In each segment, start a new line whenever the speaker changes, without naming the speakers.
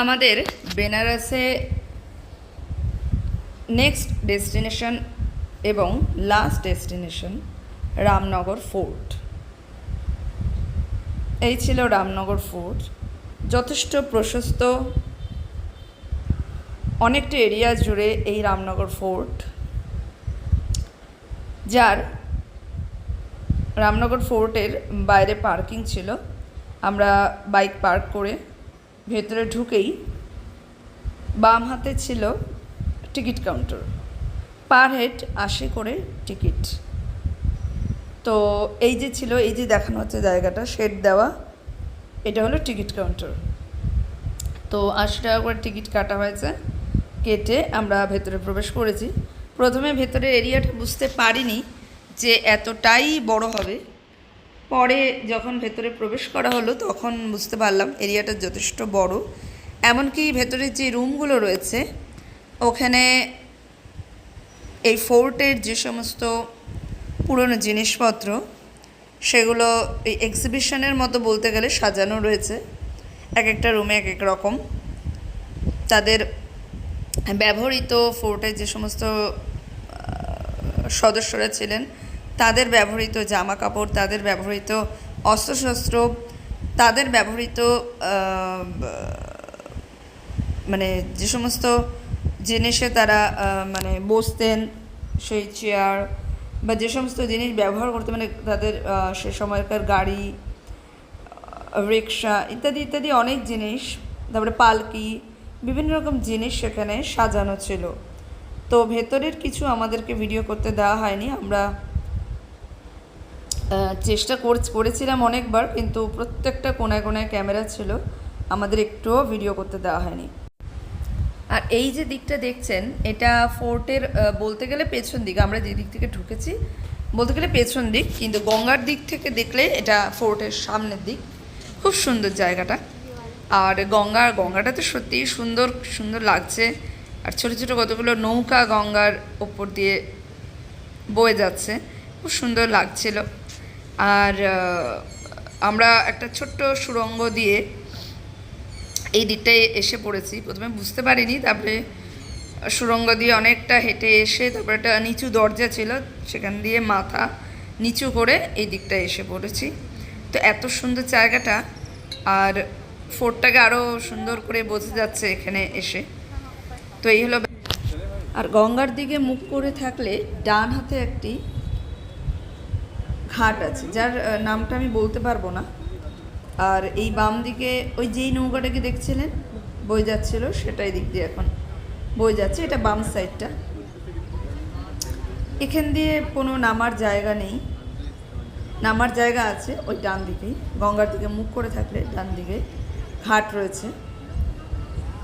আমাদের বেনারসে next destination এবং last destination Ramnagar fort. এই ছিল রামনগর ফোর্ট। যথেষ্ট প্রশস্ত, অনেকটা এরিয়া জুড়ে এই রামনগর ফোর্ট, যার রামনগর ফোর্টের বাইরে পার্কিং ছিল। আমরা বাইক পার্ক করে ভেতরে ঢুকেই বাম হাতে ছিল টিকিট কাউন্টার, পার হেড 80 করে টিকিট। তো এই যে ছিল, এই যে দেখানো হচ্ছে জায়গাটা শেড দেওয়া, এটা হলো টিকিট কাউন্টার। তো 80 টাকা করে টিকিট কাটা হয়েছে। কেটে আমরা ভেতরে প্রবেশ করেছি। প্রথমে ভেতরের এরিয়াটা বুঝতে পারিনি যে এতটাই বড় হবে। পরে যখন ভেতরে প্রবেশ করা হলো তখন বুঝতে পারলাম এরিয়াটা যথেষ্ট বড়। এমনকি ভেতরে যে রুমগুলো রয়েছে ওখানে এই ফোর্টের যে সমস্ত পুরনো জিনিসপত্র সেগুলো এই এক্সিবিশনের মতো বলতে গেলে সাজানো রয়েছে। এক একটা রুমে এক এক রকম তাদের ব্যবহৃত, ফোর্টের যে সমস্ত সদস্যরা ছিলেন তাদের ব্যবহৃত জামা কাপড়, তাদের ব্যবহৃত অস্ত্রশস্ত্র, তাদের ব্যবহৃত মানে যে সমস্ত জিনিসে তারা মানে বসতেন, সেই চেয়ার বা যে সমস্ত জিনিস ব্যবহার করতে, মানে তাদের সে সময়কার গাড়ি, রিক্সা ইত্যাদি ইত্যাদি অনেক জিনিস, তারপরে পালকি, বিভিন্ন রকম জিনিস সেখানে সাজানো ছিল। তো ভেতরের কিছু আমাদেরকে ভিডিও করতে দেওয়া হয়নি। আমরা চেষ্টা করেছিলাম অনেকবার, কিন্তু প্রত্যেকটা কোনায় কোনায় ক্যামেরা ছিল, আমাদের একটুও ভিডিও করতে দেওয়া হয়নি। আর এই যে দিকটা দেখছেন এটা ফোর্টের বলতে গেলে পেছন দিক। আমরা যে দিক থেকে ঢুকেছি বলতে গেলে পেছন দিক, কিন্তু গঙ্গার দিক থেকে দেখলে এটা ফোর্টের সামনের দিক। খুব সুন্দর জায়গাটা। আর গঙ্গাটা তো সত্যিই সুন্দর সুন্দর লাগছে। আর ছোটো ছোটো কতগুলো নৌকা গঙ্গার ওপর দিয়ে বয়ে যাচ্ছে, খুব সুন্দর লাগছিল। আর আমরা একটা ছোট্ট সুড়ঙ্গ দিয়ে এই দিকটায় এসে পড়েছি। প্রথমে বুঝতে পারিনি, তারপরে সুড়ঙ্গ দিয়ে অনেকটা হেঁটে এসে তারপরে একটা নিচু দরজা ছিল, সেখান দিয়ে মাথা নিচু করে এই দিকটায় এসে পড়েছি। তো এত সুন্দর জায়গাটা, আর ফোর্টটাকে আরও সুন্দর করে বোঝা যাচ্ছে এখানে এসে। তো এই হলো। আর গঙ্গার দিকে মুখ করে থাকলে ডান হাতে একটি ঘাট আছে, যার নামটা আমি বলতে পারবো না। আর এই বাম দিকে ওই যেই নৌকাটাকে দেখছিলেন বয়ে যাচ্ছিল, সেটাই দিক দিয়ে এখন বয়ে যাচ্ছে। এটা বাম সাইডটা। এখান দিয়ে কোনো নামার জায়গা নেই, নামার জায়গা আছে ওই ডান দিকেই। গঙ্গার দিকে মুখ করে থাকলে ডান দিকে ঘাট রয়েছে।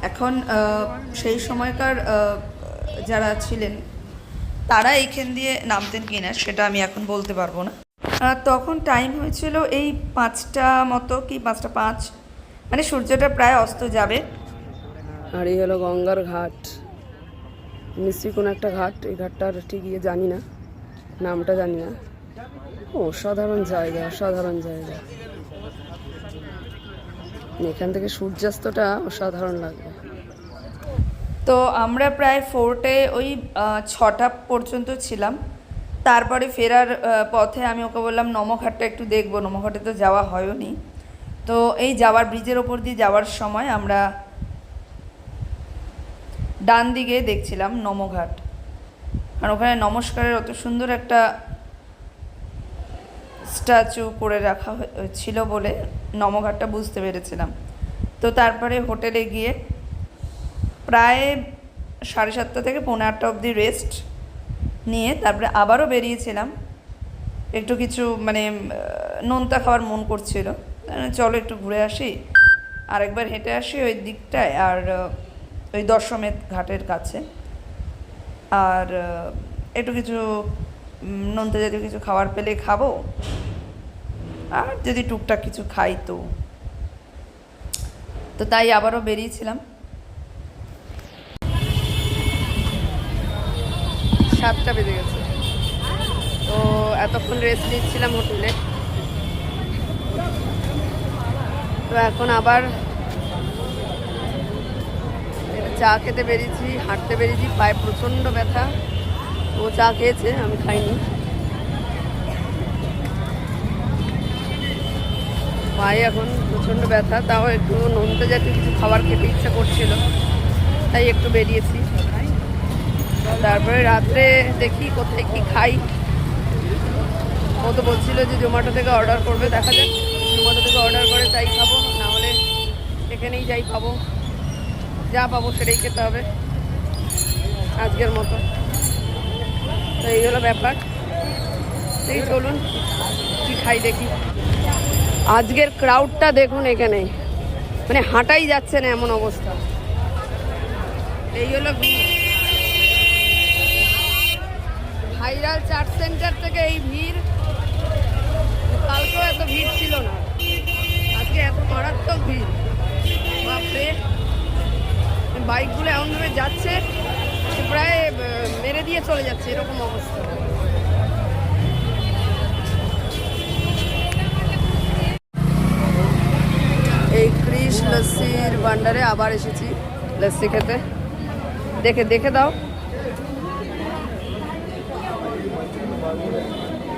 এখন সেই সময়কার যারা ছিলেন তারা এইখান দিয়ে নামতেন কিনা সেটা আমি এখন বলতে পারবো না। তখন টাইম হয়েছিল এই 5টা মতো, কি 5টা 5, মানে সূর্যটা প্রায় অস্ত যাবে।
আর এই হলো গঙ্গার ঘাট, নিশ্চয়ই কোনো একটা ঘাট। এই ঘাটটার ঠিক জানি না, নামটা জানি না। অসাধারণ জায়গা, অসাধারণ জায়গা। এখান থেকে সূর্যাস্তটা অসাধারণ লাগবে।
তো আমরা প্রায় ফোর্টে ওই 6টা পর্যন্ত ছিলাম। তারপরে ফেরার পথে আমি ওকে বললাম নমঘাটটা একটু দেখবো, নমঘাটে তো যাওয়া হয়নি। তো এই যাওয়ার ব্রিজের ওপর দিয়ে যাওয়ার সময় আমরা ডান দিকে দেখছিলাম নমঘাট, কারণ ওখানে নমস্কারের অত সুন্দর একটা স্ট্যাচু করে রাখা ছিল বলে নমঘাটটা বুঝতে পেরেছিলাম। তো তারপরে হোটেলে গিয়ে প্রায় 7:30 থেকে 8:45 অবধি রেস্ট নিয়ে তারপরে আবারও বেরিয়েছিলাম। একটু কিছু মানে নোনতা খাওয়ার মন করছিল, চলো একটু ঘুরে আসি, আরেকবার হেঁটে আসি ওই দিকটায়, আর ওই দশমেধ ঘাটের কাছে, আর একটু কিছু নোনতা জাতীয় কিছু খাবার পেলে খাবো, আর যদি টুকটাক কিছু খাই তো তাই আবারও বেরিয়েছিলাম।
7টা বেজে গেছে। তো এতক্ষণ রেস্ট নিচ্ছিলাম হোটেলে। তো এখন আবার চা খেতে বেরিয়েছি, হাঁটতে বেরিয়েছি, পায়ে প্রচণ্ড ব্যথা। ও চা খেয়েছে, আমি খাইনি। পায়ে এখন প্রচণ্ড ব্যথা, তাও একটু নোনতা জাতীয় কিছু খাবার খেতে ইচ্ছা করছিল, তাই একটু বেরিয়েছি। তারপরে রাত্রে দেখি কোথায় কি খাই। ও তো বলছিল যে জোম্যাটো থেকে অর্ডার করবে, দেখা যাক জোম্যাটো থেকে অর্ডার করে তাই খাবো, না হলে এখানেই যাই খাবো, যা পাবো সেটাই খেতে হবে আজকের মতো। তো এই হলো ব্যাপার। এই চলুন কি খাই দেখি। আজকের ক্রাউডটা দেখুন, এখানে মানে হাঁটাই যাচ্ছে না এমন অবস্থা। এই হলো ভাইরাল চাট সেন্টার থেকে এই ভিড়। কালকেও এত ভিড় ছিল না, আজকে এত মারাত্মক ভিড়। বাপরে, বাইকগুলো এমনভাবে যাচ্ছে প্রায় মেরে দিয়ে চলে যাচ্ছে, এরকম অবস্থা। এই ক্রিশ লস্যির ভান্ডারে আবার এসেছি লস্যি খেতে। দেখে দেখে দাও।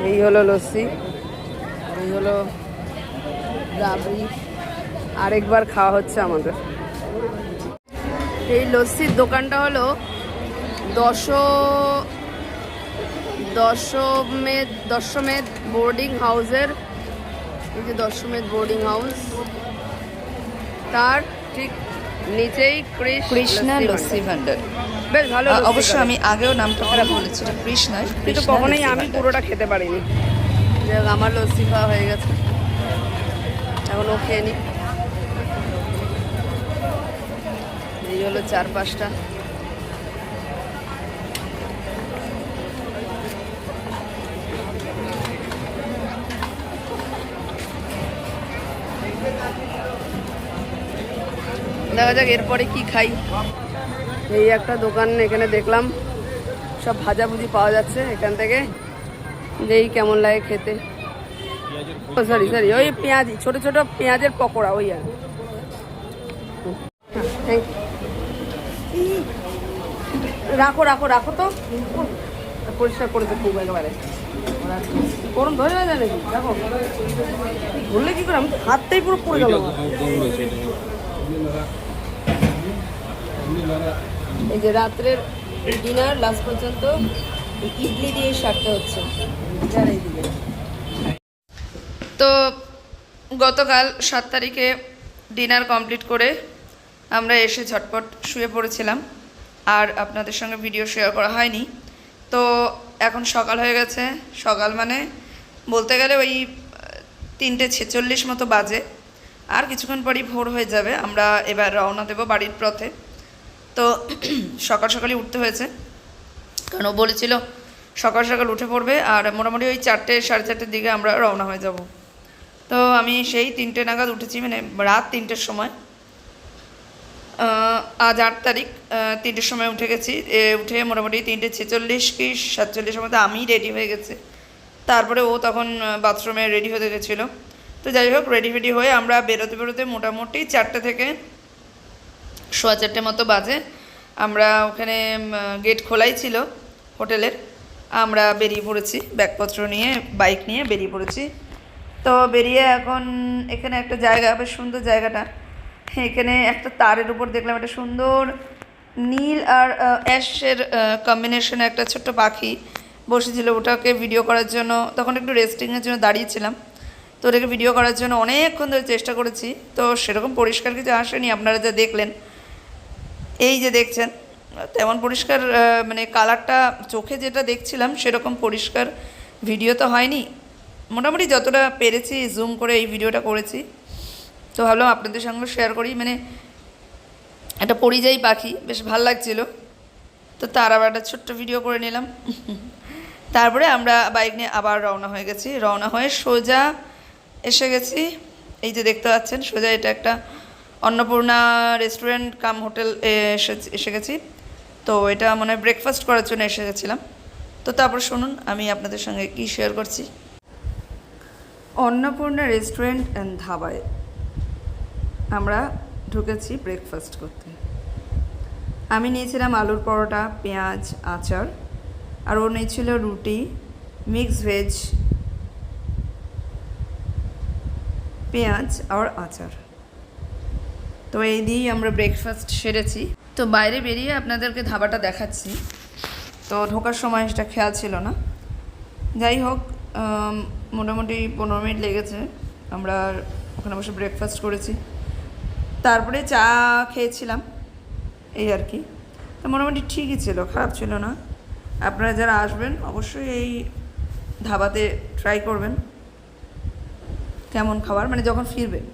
এই হলো লস্যি, এই হলো রাবড়ি। আরেকবার খাওয়া হচ্ছে আমাদের। এই লস্যির দোকানটা হলো দশমেদ বোর্ডিং হাউসের, এই যে দশমেদ বোর্ডিং হাউস, তার ঠিক নিচেই
কৃষ্ণা লস্যি ভান্ডার।
বেশ ভালো।
অবশ্য আমি আগেও নামটা খারাপ বলেছি, কৃষ্ণা,
কিন্তু কখনোই আমি পুরোটা খেতে পারিনি। আমার লস্যি খাওয়া হয়ে গেছে, এখন ও খেয়ে নি। এই হলো 4-5টা। দেখা যাক এরপরে কি খাই। এই একটা দোকান এখানে দেখলাম, সব ভাজাভুজি পাওয়া যাচ্ছে এখান থেকে, যেই কেমন লাগে খেতে। সরি ওই পেঁয়াজি, ছোট ছোট পেঁয়াজের পকোড়া, ওই আর। Thank you. রাখো রাখো রাখো তো, পরিষ্কার করেছে খুব একেবারে। গরম ধরে না যায় নাকি? দেখো ধরলে কি করে, আমি হাতটাই পুরো পড়ে গেল। এই যে রাত্রের ডিনার লাস্ট পর্যন্ত ইডলি দিয়ে সারতে হচ্ছে।
তো গতকাল 7 তারিখে ডিনার কমপ্লিট করে আমরা এসে ঝটপট শুয়ে পড়েছিলাম, আর আপনাদের সঙ্গে ভিডিও শেয়ার করা হয়নি। তো এখন সকাল হয়ে গেছে, সকাল মানে বলতে গেলে ওই 3:46 মতো বাজে, আর কিছুক্ষণ পরই ভোর হয়ে যাবে। আমরা এবার রওনা দেব বাড়ির পথে। তো সকাল সকালই উঠতে হয়েছে, কারণ ও বলেছিল সকাল সকাল উঠে পড়বে, আর মোটামুটি ওই 4টে সাড়ে 4টের দিকে আমরা রওনা হয়ে যাব। তো আমি সেই 3টে নাগাদ উঠেছি, মানে রাত 3টের সময়। আজ 8 তারিখ, 3টের সময় উঠে গেছি। উঠে মোটামুটি 3:46 কি 47 মতো আমি রেডি হয়ে গেছি। তারপরে ও তখন বাথরুমে রেডি হতে গেছিলো। তো যাই হোক, রেডি হয়ে আমরা বেরোতে মোটামুটি 4টে থেকে 4:15 মতো বাজে। আমরা ওখানে গেট খোলাই ছিল হোটেলের, আমরা বেরিয়ে পড়েছি ব্যাগপত্র নিয়ে, বাইক নিয়ে বেরিয়ে পড়েছি। তো বেরিয়ে এখন এখানে একটা জায়গা, বেশ সুন্দর জায়গাটা। এখানে একটা তারের উপর দেখলাম একটা সুন্দর নীল আর অ্যাশের কম্বিনেশনে একটা ছোট্ট পাখি বসেছিল। ওটাকে ভিডিও করার জন্য, তখন একটু রেস্টিংয়ের জন্য দাঁড়িয়েছিলাম, তো ওটাকে ভিডিও করার জন্য অনেকক্ষণ ধরে চেষ্টা করেছি। তো সেরকম পরিষ্কার কিছু আসেনি, আপনারা যা দেখলেন, এই যে দেখছেন তেমন পরিষ্কার, মানে কালারটা চোখে যেটা দেখছিলাম সেরকম পরিষ্কার ভিডিও তো হয়নি। মোটামুটি যতটা পেরেছি জুম করে এই ভিডিওটা করেছি। তো ভাবলাম আপনাদের সঙ্গে শেয়ার করি। মানে একটা পরিযায়ী পাখি, বেশ ভালো লাগছিলো, তো তার আবার একটা ছোট্ট ভিডিও করে নিলাম। তারপরে আমরা বাইক নিয়ে আবার রওনা হয়ে গেছি। রওনা হয়ে সোজা এসে গেছি, এই যে দেখতে পাচ্ছেন সোজা এটা একটা অন্নপূর্ণা রেস্টুরেন্ট কাম হোটেল এসে গেছি। তো এটা মনে হয় ব্রেকফাস্ট করার জন্য এসে গেছিলাম। তো তারপর শুনুন আমি আপনাদের সঙ্গে কি শেয়ার করছি। অন্নপূর্ণা রেস্টুরেন্ট অ্যান্ড ধাবায় আমরা ঢুকেছি ব্রেকফাস্ট করতে। আমি নিয়েছিলাম আলুর পরোটা, পেঁয়াজ, আচার, আর ও নিয়েছিল রুটি, মিক্স ভেজ, পেঁয়াজ আর আচার। তো এই দিয়েই আমরা ব্রেকফাস্ট সেরেছি। তো বাইরে বেরিয়ে আপনাদেরকে ধাবাটা দেখাচ্ছি, তো ঢোকার সময় সেটা খেয়াল ছিল না। যাই হোক, মোটামুটি 15 মিনিট লেগেছে, আমরা ওখানে বসে ব্রেকফাস্ট করেছি, তারপরে চা খেয়েছিলাম, এই আর কি। তো মোটামুটি ঠিকই ছিল, খারাপ ছিল না। আপনারা যারা আসবেন অবশ্যই এই ধাবাতে ট্রাই করবেন কেমন খাবার, মানে যখন ফিরবেন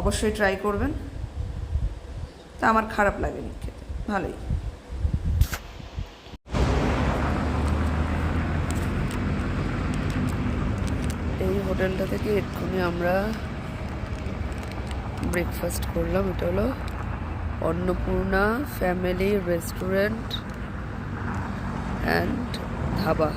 অবশ্যই ট্রাই করবেন। তা আমার খারাপ লাগেনি খেতে, ভালোই। এই হোটেলটা থেকে এক্ষুনি আমরা ব্রেকফাস্ট করলাম। এটা হলো Annapurna family restaurant and dhaba.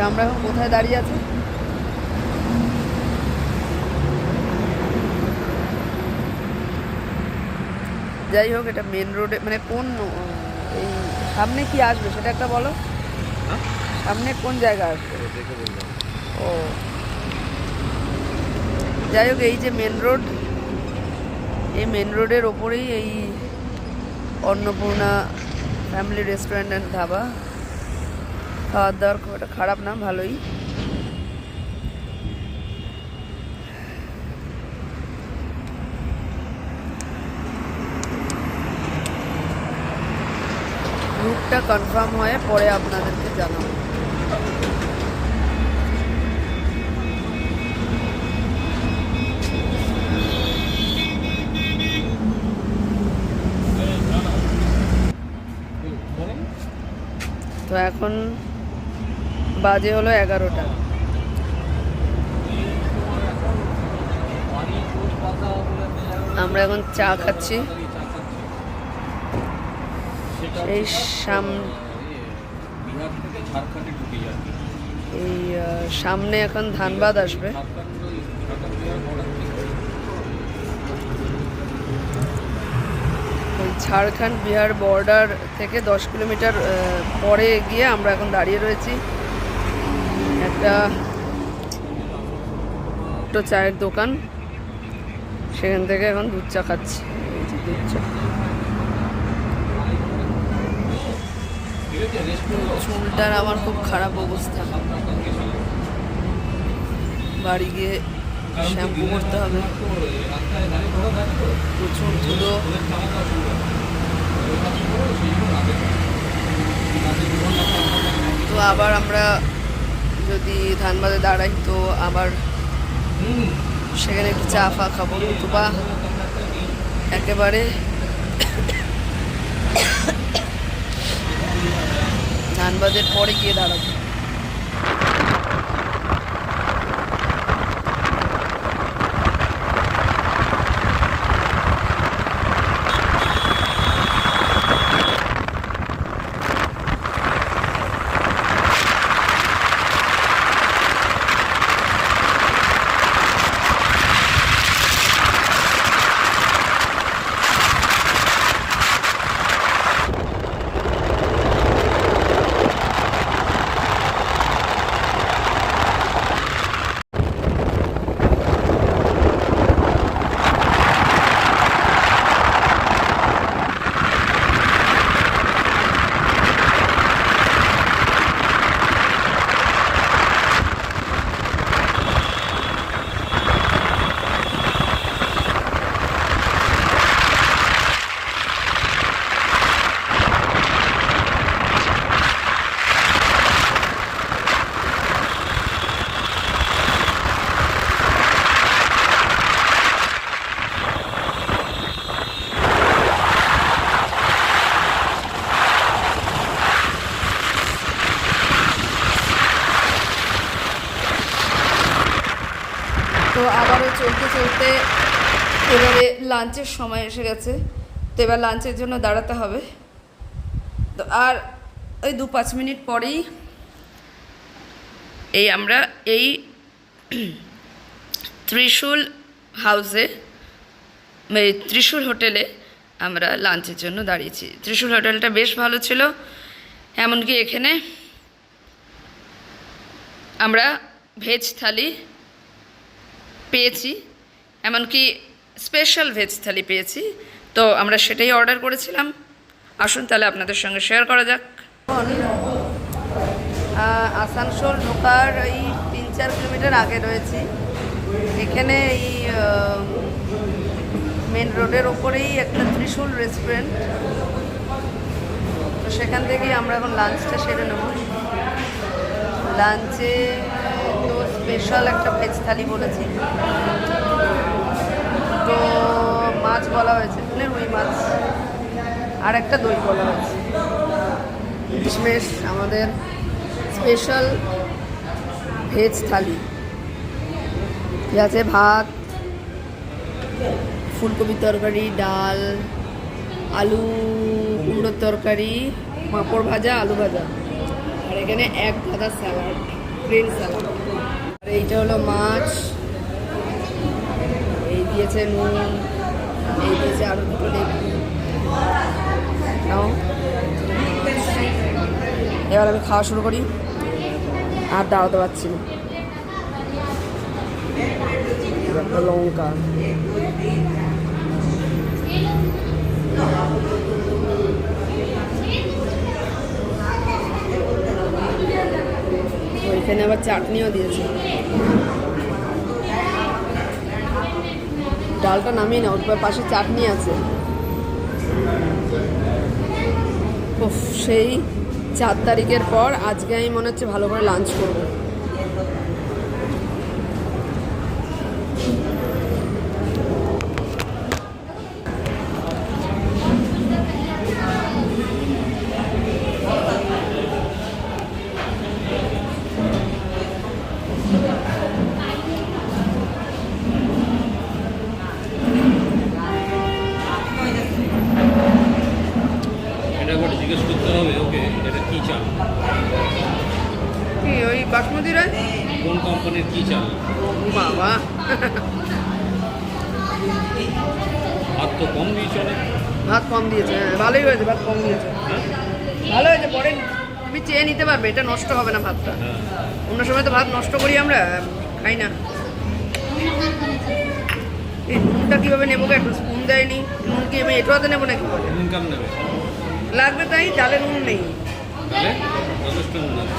আমরা এখন কোথায় দাঁড়িয়ে আছি? যাই হোক, এটা মেন রোডে, মানে কোন এই সামনে কি আসবে সেটা একটা বলো। সামনে কোন জায়গা আসবে? ও, যাই হোক, এই যে মেন রোড, এই মেন রোডের ওপরেই এই Annapurna family restaurant and dhaba. খাওয়ার দাওয়ার খুব একটা খারাপ না, ভালোই। রুটটা কনফার্ম হয়ে পরে আপনাদেরকে জানাবো। তো এখন বাজে হলো 11টা। আমরা এখন চা খাচ্ছি। এই সামনে এখন ধানবাদ আসবে। ওই ঝাড়খণ্ড বিহার বর্ডার থেকে 10 কিলোমিটার পরে গিয়ে আমরা এখন দাঁড়িয়ে রয়েছি একটা চায়ের দোকান, সেখান থেকে এখন দুধ চা খাচ্ছি। দুধ চা, চুলটার আমার খুব খারাপ অবস্থা, বাড়ি গিয়ে শ্যাম্পু করতে হবে, প্রচুর ধুলো। তো আবার আমরা যদি ধানবাদে দাঁড়াই তো আবার সেখানে একটু চা ফা খাবো, নতুবা একেবারে ধানবাদের পরে গিয়ে দাঁড়াবো। তো আবারও চলতে চলতে এবারে লাঞ্চের সময় এসে গেছে। তো এবার লাঞ্চের জন্য দাঁড়াতে হবে। তো আর ওই 2-5 মিনিট পরেই এই আমরা এই ত্রিশূল হাউসে ত্রিশূল হোটেলে আমরা লাঞ্চের জন্য দাঁড়িয়েছি। ত্রিশূল হোটেলটা বেশ ভালো ছিল, এমনকি এখানে আমরা ভেজ থালি পেয়েছি, এমনকি স্পেশাল ভেজ থালি পেয়েছি। তো আমরা সেটাই অর্ডার করেছিলাম। আসুন তাহলে আপনাদের সঙ্গে শেয়ার করা যাক।
আসানসোল ঢোকার এই 3-4 কিলোমিটার আগে রয়েছি। এখানে এই মেন রোডের ওপরেই একটা ত্রিশূল রেস্টুরেন্ট, তো সেখান থেকেই আমরা এখন লাঞ্চটা সেরে নেব। লাঞ্চে তো স্পেশাল একটা ভেজ থালি বলেছি, তো মাছ বলা হয়েছে, মানে রুই মাছ, আর একটা দই বলা হয়েছে। আমাদের স্পেশাল ভেজ থালি আছে, ভাত, ফুলকপির তরকারি, ডাল, আলু কুমড়োর তরকারি, পাঁপড় ভাজা, আলু ভাজা, আর এখানে এক গাদা স্যালাড, গ্রিন স্যালাড। আর এইটা হলো মাছ, এই দিয়েছে নুন, এই দিয়েছে আরও দুটো লেবু। নাও, এবার আমি খাওয়া শুরু করি, আর দাঁড়াতে পারছি না। লঙ্কা, ওইখানে আবার চাটনিও দিয়েছে। ডালটা নামিয়ে না, ওর পাশে চাটনি আছে। সেই 4 তারিখের পর আজকে আমি মনে হচ্ছে ভালো করে লাঞ্চ করবো।
জিজ্ঞেস করতে হবে ওকে, এটা কি চাল,
কি ওই বাসমতি রাইস,
কোন কোম্পানির কি চাল।
বাবা
ভাত তো কম দিয়েছে অনেক।
ভাত কম দিয়েছে, হ্যাঁ ভালোই হয়েছে, ভাত কম দিয়েছে, ভালো হয়েছে। পরে তুমি চেয়ে নিতে পারবে, এটা নষ্ট হবে না ভাতটা। অন্য সময় তো ভাত নষ্ট করি আমরা, খাই না। এই নুনটা কীভাবে নেবো, একটু স্পুন দেয়নি, নুন কি আমি এটু হাতে নেবো নাকি?
নুন কাম নেবে
লাগবে তাই, ডালে নুন নেই।
তাহলে যথেষ্ট নুন আছে।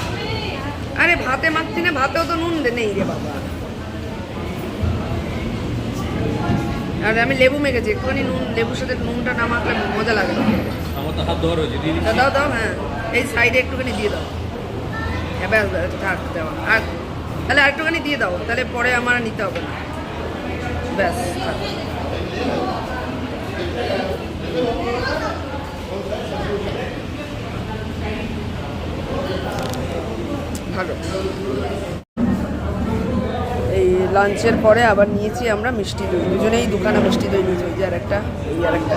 আরে ভাতে মাখছি না, ভাতেও তো নুন নেই রে বাবা। আর আমি লেবু মেখেছি, একটুখানি নুন, লেবুর সাথে নুনটা না মাখলে মজা লাগে না।
আমার তো হাত ধোয়া রয়েছে, দিয়ে দিচ্ছি।
দাও দাও, হ্যাঁ এই সাইডে একটুখানি দিয়ে দাও। হ্যাঁ ব্যাস ব্যাস, থাক দেওয়া। আর তাহলে আরেকটুখানি দিয়ে দাও, তাহলে পরে আমার নিতে হবে না। ব্যাস থাক। ভালো। এই লাঞ্চের পরে আবার নিয়েছি আমরা মিষ্টি দই, দুজনেই দোকানে মিষ্টি দই নিয়েছি, ওই যে আর একটা, এই আর একটা।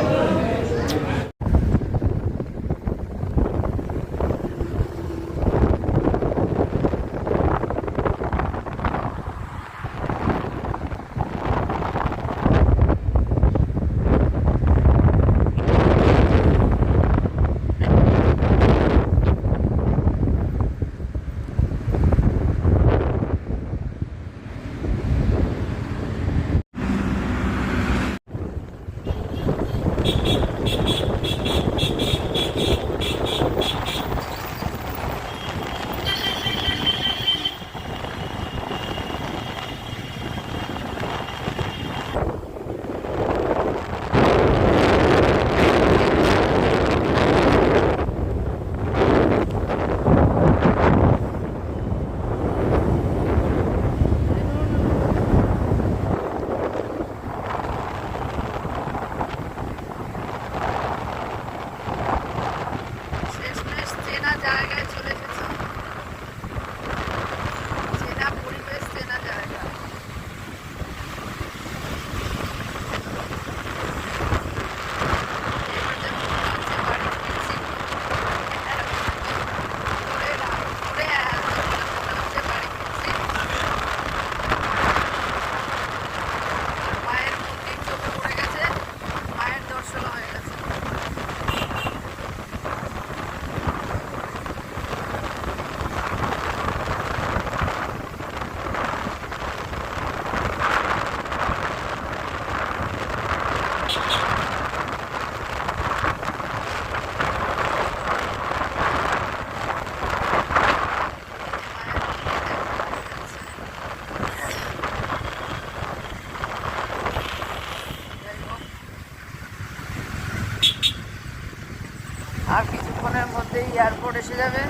এসে যাবে,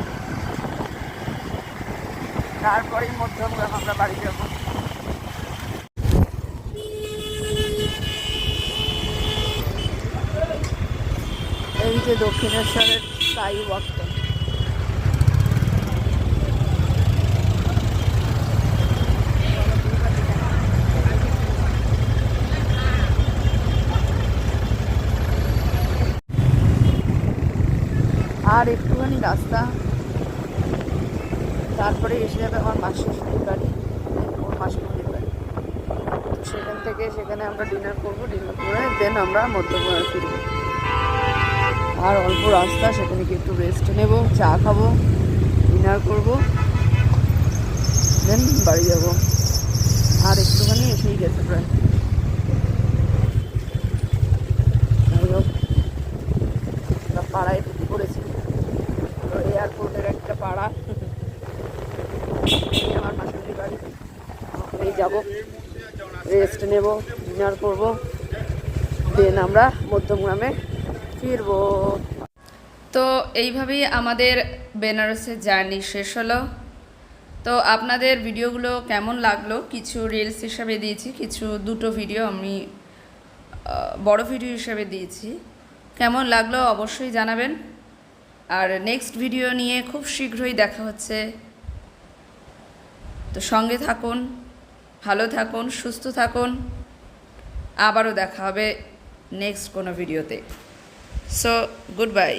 তারপরেই মধ্যমগ্রাম আমরা বাড়ি যাব। এই যে দক্ষিণেশ্বরের স্কাই ওয়াকটা, আর একটুখানি রাস্তা, তারপরে এসে যাবে আমার মাসির বাড়ি, ওর মাসির বাড়ি। সেখান থেকে সেখানে আমরা ডিনার করবো, ডিনার করে দেন আমরা মধ্যমগ্রামে ফিরবো। আর অল্প রাস্তা, সেখানে গিয়ে একটু রেস্ট নেব, চা খাবো, ডিনার করবো, দেন বাড়ি যাব। আর একটুখানি এসেই গেছে প্রায়। আমরা পাড়ায় ঢুকে পড়েছি, এয়ারপোর্টের একটা পাড়া, আমার মাসির বাড়ি। এই যাব, রেস্ট নেব, ডিনার করব, দেন আমরা মধ্যমগ্রামে ফিরবো।
তো এইভাবেই আমাদের বেনারসের জার্নি শেষ হলো। তো আপনাদের ভিডিওগুলো কেমন লাগলো, কিছু রিলস হিসাবে দিয়েছি, কিছু দুটো ভিডিও আমি বড় ভিডিও হিসাবে দিয়েছি। কেমন লাগলো অবশ্যই জানাবেন। আর নেক্সট ভিডিও নিয়ে খুব শীঘ্রই দেখা হচ্ছে। তো সঙ্গে থাকুন, ভালো থাকুন, সুস্থ থাকুন। আবারও দেখা হবে নেক্সট কোনো ভিডিওতে। So good bye.